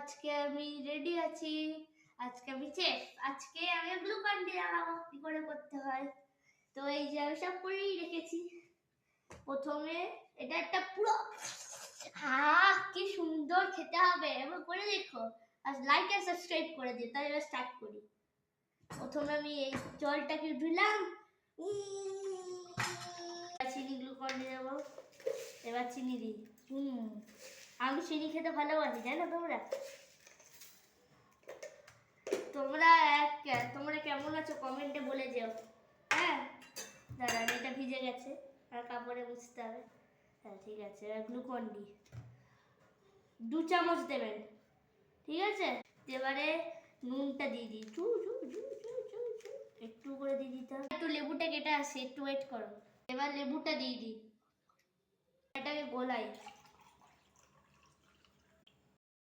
আজকে আমি রেডি আছি। আজকে আমি চেফ। আজকে আমি গ্লুকন ডি লাগাবো কি করে করতে হয়। তো এই যে আমি সব করেই রেখেছি। প্রথমে এটা একটা পুরো কি সুন্দর খেতে হবে, এবার করে দেখো আর লাইক আর সাবস্ক্রাইব করে দিও। তাহলে এবার স্টার্ট করি। প্রথমে আমি এই জলটাকে ঢুলাম, চিনি গ্লুকন ডি দেবো। এবার চিনি দিই। আমি চিনি খেতে ভালোবাসি, জানো তোমরা? তোমরা কেমন আছো কমেন্টে বলে যাও। হ্যাঁ দাঁড়ান, এটা ভিজে গেছে আর কাপড়ে মুছতে হবে। হ্যাঁ ঠিক আছে। গ্লুকন ডি 2 চামচ দেবেন, ঠিক আছে? এবারে নুনটা দিয়ে দিই, একটু করে দিয়ে দিতাম। একটু লেবুটা কেটে আসে, একটু ওয়েট করো। এবার লেবুটা দিয়ে দিই, এটাকে গোলাই।